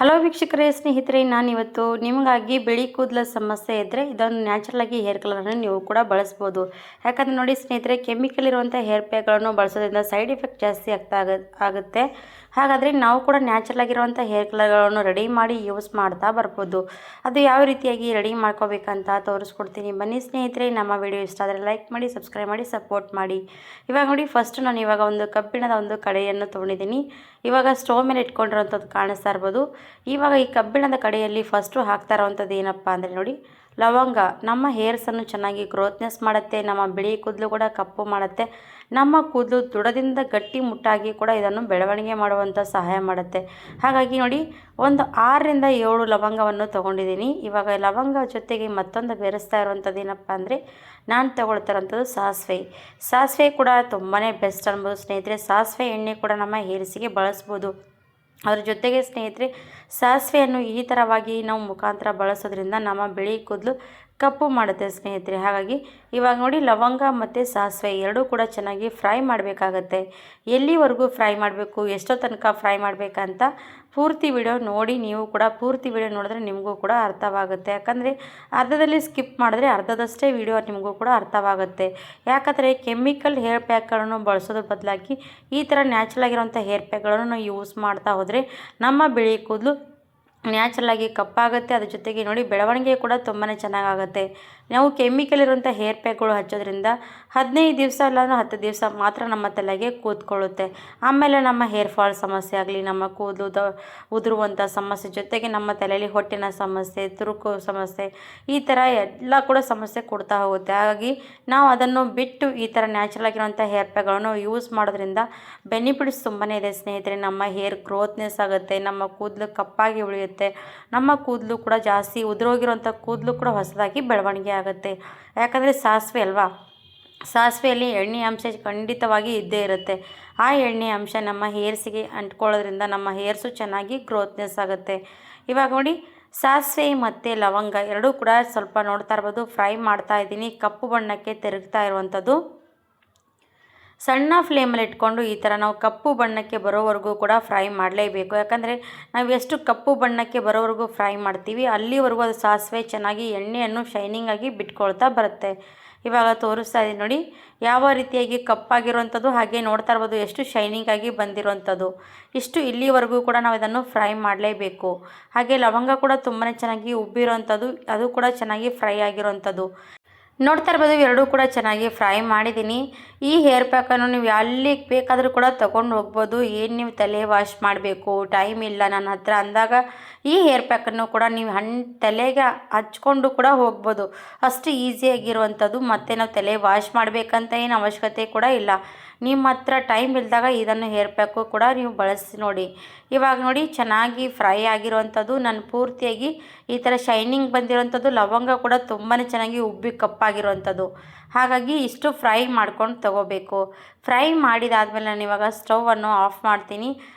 Hello ವೀಕ್ಷಕರೇ, ಸ್ನೇಹಿತರೆ, ನಾನಿವತ್ತು ನಿಮಗಾಗಿ ಬಿಳಿ ಕೂದಲ ಸಮಸ್ಯೆ ಇದ್ದರೆ ಇದೊಂದು ನ್ಯಾಚುರಲ್ ಹೇರ್ ಕಲರನ್ನು ನೀವು ಕೂಡ ಬಳಸ್ಬೋದು. ಯಾಕಂದರೆ ನೋಡಿ ಸ್ನೇಹಿತರೆ, ಕೆಮಿಕಲ್ ಇರುವಂಥ ಹೇರ್ ಪ್ಯಾಕ್ಗಳನ್ನು ಬಳಸೋದ್ರಿಂದ ಸೈಡ್ ಎಫೆಕ್ಟ್ ಜಾಸ್ತಿ ಆಗುತ್ತೆ. ಹಾಗಾದರೆ ನಾವು ಕೂಡ ನ್ಯಾಚುರಲ್ ಆಗಿರುವಂಥ ಹೇರ್ ಕಲರ್ಗಳನ್ನು ರೆಡಿ ಮಾಡಿ ಯೂಸ್ ಮಾಡ್ತಾ ಬರ್ಬೋದು. ಅದು ಯಾವ ರೀತಿಯಾಗಿ ರೆಡಿ ಮಾಡ್ಕೋಬೇಕಂತ ತೋರಿಸ್ಕೊಡ್ತೀನಿ. ಬನ್ನಿ ಸ್ನೇಹಿತರೆ, ನಮ್ಮ ವಿಡಿಯೋ ಇಷ್ಟ ಆದರೆ ಲೈಕ್ ಮಾಡಿ, ಸಬ್ಸ್ಕ್ರೈಬ್ ಮಾಡಿ, ಸಪೋರ್ಟ್ ಮಾಡಿ. ಇವಾಗ ನೋಡಿ, ಫಸ್ಟ್ ನಾನು ಇವಾಗ ಒಂದು ಕಬ್ಬಿಣದ ಒಂದು ಕಡೆಯನ್ನು ತೊಗೊಂಡಿದ್ದೀನಿ. ಇವಾಗ ಸ್ಟೋವ್ ಮೇಲೆ ಇಟ್ಕೊಂಡಿರೋಂಥದ್ದು ಕಾಣಿಸ್ತಾ ಇರ್ಬೋದು. ಇವಾಗ ಈ ಕಬ್ಬಿಣದ ಕಡೆಯಲ್ಲಿ ಫಸ್ಟು ಹಾಕ್ತಾ ಇರೋವಂಥದ್ದು ಏನಪ್ಪ ಅಂದರೆ ನೋಡಿ, ಲವಂಗ ನಮ್ಮ ಹೇರ್ಸನ್ನು ಚೆನ್ನಾಗಿ ಗ್ರೋತ್ನೆಸ್ ಮಾಡುತ್ತೆ. ನಮ್ಮ ಬಿಳಿ ಕೂದಲು ಕೂಡ ಕಪ್ಪು ಮಾಡುತ್ತೆ. ನಮ್ಮ ಕೂದಲು ದೃಢದಿಂದ ಗಟ್ಟಿ ಮುಟ್ಟಾಗಿ ಕೂಡ ಇದನ್ನು ಬೆಳವಣಿಗೆ ಮಾಡುವಂಥ ಸಹಾಯ ಮಾಡುತ್ತೆ. ಹಾಗಾಗಿ ನೋಡಿ, ಒಂದು 6ರಿಂದ 7 ಲವಂಗವನ್ನು ತೊಗೊಂಡಿದ್ದೀನಿ. ಇವಾಗ ಲವಂಗ ಜೊತೆಗೆ ಮತ್ತೊಂದು ಬೆರೆಸ್ತಾ ಇರುವಂಥದ್ದು ಏನಪ್ಪ ಅಂದರೆ, ನಾನು ತಗೊಳ್ತಾ ಇರೋಂಥದ್ದು ಸಾಸಿವೆ ಕೂಡ ತುಂಬಾ ಬೆಸ್ಟ್ ಅನ್ಬೋದು ಸ್ನೇಹಿತರೆ. ಸಾಸಿವೆ ಎಣ್ಣೆ ಕೂಡ ನಮ್ಮ ಹೇರ್ಸಿಗೆ ಬಳಸ್ಬೋದು. ಅದ್ರ ಜೊತೆಗೆ ಸ್ನೇಹಿತರೆ, ಸಾಸಿವೆಯನ್ನು ಈ ಥರವಾಗಿ ನಾವು ಮುಖಾಂತರ ಬಳಸೋದ್ರಿಂದ ನಮ್ಮ ಬಿಳಿ ಕೂದಲು ಕಪ್ಪು ಮಾಡುತ್ತೆ ಸ್ನೇಹಿತರೆ. ಹಾಗಾಗಿ ಇವಾಗ ನೋಡಿ, ಲವಂಗ ಮತ್ತು ಸಾಸಿವೆ ಎರಡೂ ಕೂಡ ಚೆನ್ನಾಗಿ ಫ್ರೈ ಮಾಡಬೇಕಾಗತ್ತೆ. ಎಲ್ಲಿವರೆಗೂ ಫ್ರೈ ಮಾಡಬೇಕು, ಎಷ್ಟೋ ತನಕ ಫ್ರೈ ಮಾಡಬೇಕಂತ ಪೂರ್ತಿ ವಿಡಿಯೋ ನೋಡಿ. ನೀವು ಕೂಡ ಪೂರ್ತಿ ವಿಡಿಯೋ ನೋಡಿದ್ರೆ ನಿಮಗೂ ಕೂಡ ಅರ್ಥವಾಗುತ್ತೆ. ಯಾಕಂದರೆ ಅರ್ಧದಲ್ಲಿ ಸ್ಕಿಪ್ ಮಾಡಿದ್ರೆ ಅರ್ಧದಷ್ಟೇ ವಿಡಿಯೋ ನಿಮಗೂ ಕೂಡ ಅರ್ಥವಾಗುತ್ತೆ. ಯಾಕಂದರೆ ಕೆಮಿಕಲ್ ಹೇರ್ ಪ್ಯಾಕ್ಗಳನ್ನು ಬಳಸೋದ್ರ ಬದಲಾಗಿ ಈ ಥರ ನ್ಯಾಚುರಲ್ ಆಗಿರೋಂಥ ಹೇರ್ ಪ್ಯಾಕ್ಗಳನ್ನು ನಾವು ಯೂಸ್ ಮಾಡ್ತಾ ಹೋದರೆ ನಮ್ಮ ಬಿಳಿ ಕೂದಲು ನ್ಯಾಚುರಲಾಗಿ ಕಪ್ಪಾಗುತ್ತೆ. ಅದ್ರ ಜೊತೆಗೆ ನೋಡಿ, ಬೆಳವಣಿಗೆ ಕೂಡ ತುಂಬಾ ಚೆನ್ನಾಗಾಗುತ್ತೆ. ನಾವು ಕೆಮಿಕಲ್ ಇರುವಂಥ ಹೇರ್ ಪ್ಯಾಕ್ಗಳು ಹಚ್ಚೋದ್ರಿಂದ 15 ದಿವಸ ಇಲ್ಲ 10 ದಿವಸ ಮಾತ್ರ ನಮ್ಮ ತಲೆಗೆ ಕೂತ್ಕೊಳ್ಳುತ್ತೆ. ಆಮೇಲೆ ನಮ್ಮ ಹೇರ್ ಫಾಲ್ ಸಮಸ್ಯೆ ಆಗಲಿ, ನಮ್ಮ ಕೂದಲು ಉದುರುವಂಥ ಸಮಸ್ಯೆ ಜೊತೆಗೆ ನಮ್ಮ ತಲೆಯಲ್ಲಿ ಹೊಟ್ಟಿನ ಸಮಸ್ಯೆ, ತುರುಕು ಸಮಸ್ಯೆ, ಈ ಥರ ಎಲ್ಲ ಕೂಡ ಸಮಸ್ಯೆ ಕೊಡ್ತಾ ಹೋಗುತ್ತೆ. ಹಾಗಾಗಿ ನಾವು ಅದನ್ನು ಬಿಟ್ಟು ಈ ಥರ ನ್ಯಾಚುರಲ್ ಆಗಿರುವಂಥ ಹೇರ್ ಪ್ಯಾಕ್ಗಳನ್ನು ಯೂಸ್ ಮಾಡೋದ್ರಿಂದ ಬೆನಿಫಿಟ್ಸ್ ತುಂಬಾ ಇದೆ ಸ್ನೇಹಿತರೆ. ನಮ್ಮ ಹೇರ್ ಗ್ರೋತ್ನೆಸ್ ಆಗುತ್ತೆ, ನಮ್ಮ ಕೂದಲು ಕಪ್ಪಾಗಿ ಉಳಿಯುತ್ತೆ, ನಮ್ಮ ಕೂದಲು ಕೂಡ ಜಾಸ್ತಿ ಉದುರೋಗಿರೋಂಥ ಕೂದಲು ಕೂಡ ಹೊಸದಾಗಿ ಬೆಳವಣಿಗೆ ಆಗುತ್ತೆ. ಯಾಕಂದರೆ ಸಾಸಿವೆ ಅಲ್ವಾ, ಸಾಸಿವೆಯಲ್ಲಿ ಎಣ್ಣೆ ಅಂಶ ಖಂಡಿತವಾಗಿ ಇದ್ದೇ ಇರುತ್ತೆ. ಆ ಎಣ್ಣೆ ಅಂಶ ನಮ್ಮ ಹೇರ್ಸಿಗೆ ಅಂಟ್ಕೊಳ್ಳೋದ್ರಿಂದ ನಮ್ಮ ಹೇರ್ಸು ಚೆನ್ನಾಗಿ ಗ್ರೋತ್ನೆಸ್ ಆಗುತ್ತೆ. ಇವಾಗ ನೋಡಿ, ಸಾಸಿವೆ ಮತ್ತು ಲವಂಗ ಎರಡೂ ಕೂಡ ಸ್ವಲ್ಪ ನೋಡ್ತಾ ಇರ್ಬೋದು, ಫ್ರೈ ಮಾಡ್ತಾ ಇದ್ದೀನಿ. ಕಪ್ಪು ಬಣ್ಣಕ್ಕೆ ತಿರುಗ್ತಾ ಇರುವಂಥದ್ದು. ಸಣ್ಣ ಫ್ಲೇಮಲ್ಲಿ ಇಟ್ಕೊಂಡು ಈ ಥರ ನಾವು ಕಪ್ಪು ಬಣ್ಣಕ್ಕೆ ಬರೋವರೆಗೂ ಕೂಡ ಫ್ರೈ ಮಾಡಲೇಬೇಕು. ಯಾಕಂದರೆ ನಾವು ಎಷ್ಟು ಕಪ್ಪು ಬಣ್ಣಕ್ಕೆ ಬರೋವರೆಗೂ ಫ್ರೈ ಮಾಡ್ತೀವಿ ಅಲ್ಲಿವರೆಗೂ ಅದು ಸಾಸಿವೆ ಚೆನ್ನಾಗಿ ಎಣ್ಣೆಯನ್ನು ಶೈನಿಂಗಾಗಿ ಬಿಟ್ಕೊಳ್ತಾ ಬರುತ್ತೆ. ಇವಾಗ ತೋರಿಸ್ತಾ ಇದ್ದೀನಿ ನೋಡಿ, ಯಾವ ರೀತಿಯಾಗಿ ಕಪ್ಪಾಗಿರುವಂಥದ್ದು, ಹಾಗೆ ನೋಡ್ತಾ ಇರ್ಬೋದು ಎಷ್ಟು ಶೈನಿಂಗಾಗಿ ಬಂದಿರುವಂಥದ್ದು. ಇಲ್ಲಿವರೆಗೂ ಕೂಡ ನಾವು ಇದನ್ನು ಫ್ರೈ ಮಾಡಲೇಬೇಕು. ಹಾಗೆ ಲವಂಗ ಕೂಡ ತುಂಬಾ ಚೆನ್ನಾಗಿ ಉಬ್ಬಿರೋವಂಥದ್ದು, ಅದು ಕೂಡ ಚೆನ್ನಾಗಿ ಫ್ರೈ ಆಗಿರೋವಂಥದ್ದು. ನೋಡ್ತಾ ಇರ್ಬೋದು, ಎರಡೂ ಕೂಡ ಚೆನ್ನಾಗಿ ಫ್ರೈ ಮಾಡಿದ್ದೀನಿ. ಈ ಹೇರ್ ಪ್ಯಾಕನ್ನು ನೀವು ಎಲ್ಲಿಗೆ ಬೇಕಾದರೂ ಕೂಡ ತೊಗೊಂಡು ಹೋಗ್ಬೋದು. ಏನು ನೀವು ತಲೆ ವಾಶ್ ಮಾಡಬೇಕು, ಟೈಮ್ ಇಲ್ಲ ನನ್ನ ಹತ್ರ ಅಂದಾಗ ಈ ಹೇರ್ ಪ್ಯಾಕನ್ನು ಕೂಡ ನೀವು ತಲೆಗೆ ಹಚ್ಕೊಂಡು ಕೂಡ ಹೋಗ್ಬೋದು. ಅಷ್ಟು ಈಸಿಯಾಗಿರುವಂಥದ್ದು. ಮತ್ತು ನಾವು ತಲೆ ವಾಶ್ ಮಾಡಬೇಕಂತ ಏನು ಅವಶ್ಯಕತೆ ಕೂಡ ಇಲ್ಲ. ನಿಮ್ಮ ಹತ್ರ ಟೈಮ್ ಇಲ್ದಾಗ ಇದನ್ನು ಹೇರ್ ಪ್ಯಾಕು ಕೂಡ ನೀವು ಬಳಸಿ ನೋಡಿ. ಇವಾಗ ನೋಡಿ, ಚೆನ್ನಾಗಿ ಫ್ರೈ ಆಗಿರುವಂಥದ್ದು, ನಾನು ಪೂರ್ತಿಯಾಗಿ ಈ ಥರ ಶೈನಿಂಗ್ ಬಂದಿರೋವಂಥದ್ದು, ಲವಂಗ ಕೂಡ ತುಂಬಾ ಚೆನ್ನಾಗಿ ಉಬ್ಬಿ ಕಪ್ಪಾಗಿರುವಂಥದ್ದು. ಹಾಗಾಗಿ ಇಷ್ಟು ಫ್ರೈ ಮಾಡ್ಕೊಂಡು ತೊಗೋಬೇಕು. ಫ್ರೈ ಮಾಡಿದಾದಮೇಲೆ ನಾನು ಇವಾಗ ಸ್ಟವನ್ನು ಆಫ್ ಮಾಡ್ತೀನಿ.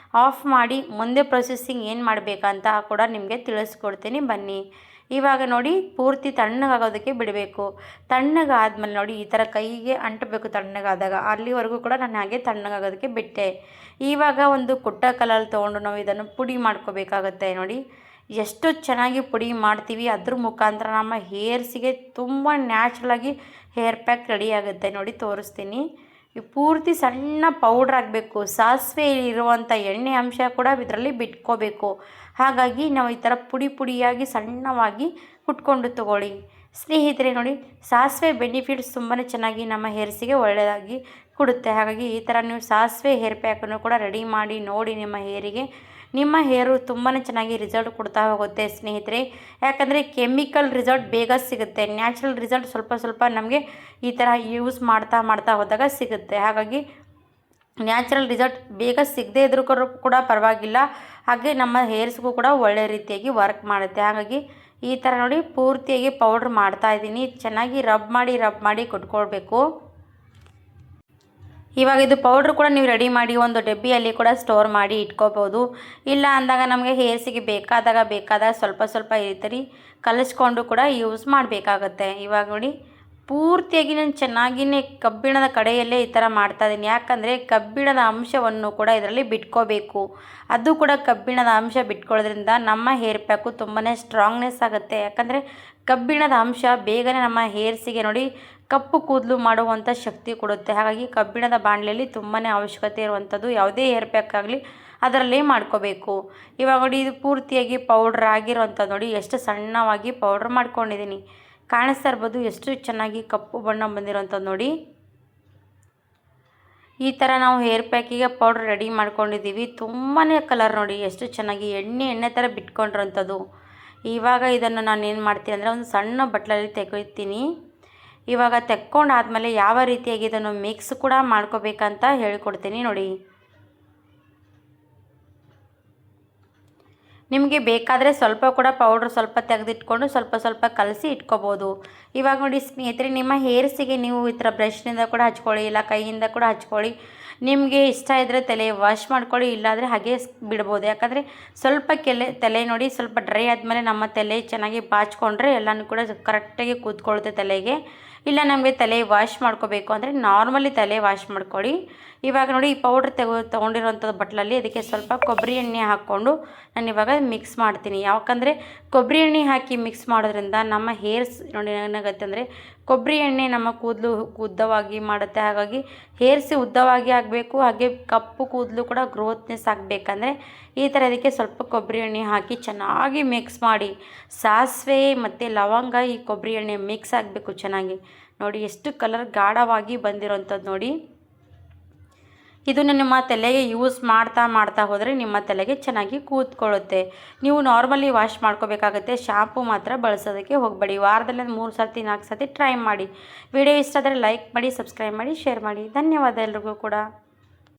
ಆಫ್ ಮಾಡಿ ಮುಂದೆ ಪ್ರೊಸೆಸಿಂಗ್ ಏನು ಮಾಡಬೇಕಂತ ಕೂಡ ನಿಮಗೆ ತಿಳಿಸ್ಕೊಡ್ತೀನಿ ಬನ್ನಿ. ಇವಾಗ ನೋಡಿ, ಪೂರ್ತಿ ತಣ್ಣಗಾಗೋದಕ್ಕೆ ಬಿಡಬೇಕು. ತಣ್ಣಗಾದ್ಮೇಲೆ ನೋಡಿ, ಈ ಥರ ಕೈಗೆ ಅಂಟಬೇಕು. ತಣ್ಣಗಾದಾಗ ಅಲ್ಲಿವರೆಗೂ ಕೂಡ ನಾನು ಹಾಗೆ ತಣ್ಣಗಾಗೋದಕ್ಕೆ ಬಿಟ್ಟೆ. ಇವಾಗ ಒಂದು ಕುಟ್ಟ ಕಲ್ಲಲ್ಲಿ ತೊಗೊಂಡು ನಾವು ಇದನ್ನು ಪುಡಿ ಮಾಡ್ಕೋಬೇಕಾಗತ್ತೆ. ನೋಡಿ ಎಷ್ಟು ಚೆನ್ನಾಗಿ ಪುಡಿ ಮಾಡ್ತೀವಿ, ಅದ್ರ ಮುಖಾಂತರ ನಮ್ಮ ಹೇರ್ಸಿಗೆ ತುಂಬ ನ್ಯಾಚುರಲಾಗಿ ಹೇರ್ ಪ್ಯಾಕ್ ರೆಡಿ ಆಗುತ್ತೆ. ನೋಡಿ ತೋರಿಸ್ತೀನಿ. ಪೂರ್ತಿ ಸಣ್ಣ ಪೌಡ್ರ್ ಆಗಬೇಕು. ಸಾಸಿವೆ ಇರುವಂಥ ಎಣ್ಣೆ ಅಂಶ ಕೂಡ ಇದರಲ್ಲಿ ಬಿಟ್ಕೋಬೇಕು. ಹಾಗಾಗಿ ನಾವು ಈ ಥರ ಪುಡಿಯಾಗಿ ಸಣ್ಣವಾಗಿ ಕುಟ್ಕೊಂಡು ತಗೊಳ್ಳಿ ಸ್ನೇಹಿತರೆ. ನೋಡಿ, ಸಾಸಿವೆ ಬೆನಿಫಿಟ್ಸ್ ತುಂಬಾ ಚೆನ್ನಾಗಿ ನಮ್ಮ ಹೇರ್ಸಿಗೆ ಒಳ್ಳೆಯದಾಗಿ ಕೊಡುತ್ತೆ. ಹಾಗಾಗಿ ಈ ಥರ ನೀವು ಸಾಸಿವೆ ಹೇರ್ ಪ್ಯಾಕನ್ನು ಕೂಡ ರೆಡಿ ಮಾಡಿ ನೋಡಿ ನಿಮ್ಮ ಹೇರಿಗೆ. ನಿಮ್ಮ ಹೇರು ತುಂಬಾ ಚೆನ್ನಾಗಿ ರಿಸಲ್ಟ್ ಕೊಡ್ತಾ ಹೋಗುತ್ತೆ ಸ್ನೇಹಿತರೆ. ಯಾಕಂದರೆ ಕೆಮಿಕಲ್ ರಿಸಲ್ಟ್ ಬೇಗ ಸಿಗುತ್ತೆ, ನ್ಯಾಚುರಲ್ ರಿಸಲ್ಟ್ ಸ್ವಲ್ಪ ನಮಗೆ ಈ ಥರ ಯೂಸ್ ಮಾಡ್ತಾ ಹೋದಾಗ ಸಿಗುತ್ತೆ. ಹಾಗಾಗಿ ನ್ಯಾಚುರಲ್ ರಿಸಲ್ಟ್ ಬೇಗ ಸಿಗದೇ ಇದ್ರೂ ಕೂಡ ಪರವಾಗಿಲ್ಲ. ಹಾಗೆ ನಮ್ಮ ಹೇರ್ಸ್ಗೂ ಕೂಡ ಒಳ್ಳೆ ರೀತಿಯಾಗಿ ವರ್ಕ್ ಮಾಡುತ್ತೆ. ಹಾಗಾಗಿ ಈ ಥರ ನೋಡಿ, ಪೂರ್ತಿಯಾಗಿ ಪೌಡ್ರ್ ಮಾಡ್ತಾಯಿದ್ದೀನಿ. ಚೆನ್ನಾಗಿ ರಬ್ ಮಾಡಿ ಕೊಟ್ಕೊಳ್ಬೇಕು. ಇವಾಗ ಇದು ಪೌಡ್ರ್ ಕೂಡ ನೀವು ರೆಡಿ ಮಾಡಿ ಒಂದು ಡಬ್ಬಿಯಲ್ಲಿ ಕೂಡ ಸ್ಟೋರ್ ಮಾಡಿ ಇಟ್ಕೋಬೋದು. ಇಲ್ಲ ಅಂದಾಗ ನಮಗೆ ಹೇರ್ಸಿಗೆ ಬೇಕಾದಾಗ ಸ್ವಲ್ಪ ಈ ಥರ ಕಲಿಸ್ಕೊಂಡು ಕೂಡ ಯೂಸ್ ಮಾಡಬೇಕಾಗತ್ತೆ. ಇವಾಗ ನೋಡಿ, ಪೂರ್ತಿಯಾಗಿ ನಾನು ಚೆನ್ನಾಗಿಯೇ ಕಬ್ಬಿಣದ ಕಡೆಯಲ್ಲೇ ಈ ಥರ ಮಾಡ್ತಾಯಿದ್ದೀನಿ. ಯಾಕಂದರೆ ಕಬ್ಬಿಣದ ಅಂಶವನ್ನು ಕೂಡ ಇದರಲ್ಲಿ ಬಿಟ್ಕೋಬೇಕು. ಅದು ಕೂಡ ಕಬ್ಬಿಣದ ಅಂಶ ಬಿಟ್ಕೊಳ್ಳೋದ್ರಿಂದ ನಮ್ಮ ಹೇರ್ ಪ್ಯಾಕು ತುಂಬಾ ಸ್ಟ್ರಾಂಗ್ನೆಸ್ ಆಗುತ್ತೆ. ಯಾಕಂದರೆ ಕಬ್ಬಿಣದ ಅಂಶ ಬೇಗನೆ ನಮ್ಮ ಹೇರ್ಸಿಗೆ ನೋಡಿ ಕಪ್ಪು ಕೂದಲು ಮಾಡುವಂಥ ಶಕ್ತಿ ಕೊಡುತ್ತೆ. ಹಾಗಾಗಿ ಕಬ್ಬಿಣದ ಬಾಣಲೆಯಲ್ಲಿ ತುಂಬಾ ಅವಶ್ಯಕತೆ ಇರುವಂಥದ್ದು ಯಾವುದೇ ಹೇರ್ ಪ್ಯಾಕ್ ಆಗಲಿ ಅದರಲ್ಲೇ ಮಾಡ್ಕೋಬೇಕು. ಇವಾಗ ನೋಡಿ ಇದು ಪೂರ್ತಿಯಾಗಿ ಪೌಡ್ರ್ ಆಗಿರೋವಂಥದ್ದು ನೋಡಿ ಎಷ್ಟು ಸಣ್ಣವಾಗಿ ಪೌಡ್ರ್ ಮಾಡ್ಕೊಂಡಿದ್ದೀನಿ. ಕಾಣಿಸ್ತಾ ಇರ್ಬೋದು ಎಷ್ಟು ಚೆನ್ನಾಗಿ ಕಪ್ಪು ಬಣ್ಣ ಬಂದಿರೋಂಥದ್ದು ನೋಡಿ. ಈ ಥರ ನಾವು ಹೇರ್ ಪ್ಯಾಕಿಗೆ ಪೌಡ್ರ್ ರೆಡಿ ಮಾಡ್ಕೊಂಡಿದ್ದೀವಿ. ತುಂಬಾ ಕಲರ್ ನೋಡಿ ಎಷ್ಟು ಚೆನ್ನಾಗಿ ಎಣ್ಣೆ ಥರ ಬಿಟ್ಕೊಂಡಿರೋಂಥದ್ದು. ಇವಾಗ ಇದನ್ನು ನಾನು ಏನು ಮಾಡ್ತೀನಿ ಅಂದರೆ ಒಂದು ಸಣ್ಣ ಬಟ್ಲಲ್ಲಿ ತೆಗಿತೀನಿ. ಇವಾಗ ತೆಕ್ಕೊಂಡಾದ್ಮೇಲೆ ಯಾವ ರೀತಿಯಾಗಿ ಇದನ್ನು ಮಿಕ್ಸ್ ಕೂಡ ಮಾಡ್ಕೋಬೇಕಂತ ಹೇಳ್ಕೊಡ್ತೀನಿ ನೋಡಿ. ನಿಮಗೆ ಬೇಕಾದರೆ ಸ್ವಲ್ಪ ಕೂಡ ಪೌಡ್ರ್ ಸ್ವಲ್ಪ ತೆಗೆದಿಟ್ಕೊಂಡು ಸ್ವಲ್ಪ ಕಲಸಿ ಇಟ್ಕೋಬೋದು. ಇವಾಗ ನೋಡಿ ಸ್ನೇಹಿತರೆ, ನಿಮ್ಮ ಹೇರ್ಸಿಗೆ ನೀವು ಈ ಥರ ಬ್ರಷ್ನಿಂದ ಕೂಡ ಹಚ್ಕೊಳ್ಳಿ, ಇಲ್ಲ ಕೈಯಿಂದ ಕೂಡ ಹಚ್ಕೊಳ್ಳಿ. ನಿಮಗೆ ಇಷ್ಟ ಇದ್ದರೆ ತಲೆ ವಾಶ್ ಮಾಡ್ಕೊಳ್ಳಿ, ಇಲ್ಲಾಂದರೆ ಹಾಗೆ ಬಿಡ್ಬೋದು. ಯಾಕಂದರೆ ಸ್ವಲ್ಪ ತಲೆ ನೋಡಿ ಸ್ವಲ್ಪ ಡ್ರೈ ಆದಮೇಲೆ ನಮ್ಮ ತಲೆ ಚೆನ್ನಾಗಿ ಬಾಚ್ಕೊಂಡ್ರೆ ಎಲ್ಲನೂ ಕೂಡ ಕರೆಕ್ಟಾಗಿ ಕೂತ್ಕೊಳ್ಳುತ್ತೆ ತಲೆಗೆ. ಇಲ್ಲ ನಮಗೆ ತಲೆ ವಾಶ್ ಮಾಡ್ಕೋಬೇಕು ಅಂದರೆ ನಾರ್ಮಲಿ ತಲೆ ವಾಶ್ ಮಾಡ್ಕೊಳ್ಳಿ. ಇವಾಗ ನೋಡಿ ಈ ಪೌಡ್ರ್ ತೊಗೊಂಡಿರೋಂಥದ್ದು ಬಟ್ಲಲ್ಲಿ ಅದಕ್ಕೆ ಸ್ವಲ್ಪ ಕೊಬ್ಬರಿ ಎಣ್ಣೆ ಹಾಕ್ಕೊಂಡು ನಾನು ಇವಾಗ ಮಿಕ್ಸ್ ಮಾಡ್ತೀನಿ. ಯಾಕಂದರೆ ಕೊಬ್ಬರಿ ಎಣ್ಣೆ ಹಾಕಿ ಮಿಕ್ಸ್ ಮಾಡೋದ್ರಿಂದ ನಮ್ಮ ಹೇರ್ಸ್ ನೋಡಿ ಏನಾಗುತ್ತೆ ಅಂದರೆ ಕೊಬ್ಬರಿ ಎಣ್ಣೆ ನಮ್ಮ ಕೂದಲು ಉದ್ದವಾಗಿ ಮಾಡುತ್ತೆ. ಹಾಗಾಗಿ ಹೇರ್ಸ್ ಉದ್ದವಾಗಿ ಆಗಬೇಕು, ಹಾಗೆ ಕಪ್ಪು ಕೂದಲು ಕೂಡ ಗ್ರೋತ್ನೆಸ್ ಆಗಬೇಕಂದ್ರೆ ಈ ಥರ ಅದಕ್ಕೆ ಸ್ವಲ್ಪ ಕೊಬ್ಬರಿ ಎಣ್ಣೆ ಹಾಕಿ ಚೆನ್ನಾಗಿ ಮಿಕ್ಸ್ ಮಾಡಿ. ಸಾಸಿವೆ ಮತ್ತು ಲವಂಗ ಈ ಕೊಬ್ಬರಿ ಎಣ್ಣೆ ಮಿಕ್ಸ್ ಆಗಬೇಕು ಚೆನ್ನಾಗಿ. ನೋಡಿ ಎಷ್ಟು ಕಲರ್ ಗಾಢವಾಗಿ ಬಂದಿರೋಂಥದ್ದು ನೋಡಿ. ಇದನ್ನು ನಿಮ್ಮ ತಲೆಗೆ ಯೂಸ್ ಮಾಡ್ತಾ ಹೋದರೆ ನಿಮ್ಮ ತಲೆಗೆ ಚೆನ್ನಾಗಿ ಕೂತ್ಕೊಳ್ಳುತ್ತೆ. ನೀವು ನಾರ್ಮಲಿ ವಾಶ್ ಮಾಡ್ಕೋಬೇಕಾಗುತ್ತೆ, ಶಾಂಪು ಮಾತ್ರ ಬಳಸೋದಕ್ಕೆ ಹೋಗಬೇಡಿ. ವಾರದಲ್ಲಿ 3 ಸರ್ತಿ 4 ಸರ್ತಿ ಟ್ರೈ ಮಾಡಿ. ವಿಡಿಯೋ ಇಷ್ಟ ಆದರೆ ಲೈಕ್ ಮಾಡಿ, ಸಬ್ಸ್ಕ್ರೈಬ್ ಮಾಡಿ, ಶೇರ್ ಮಾಡಿ. ಧನ್ಯವಾದ ಎಲ್ರಿಗೂ ಕೂಡ.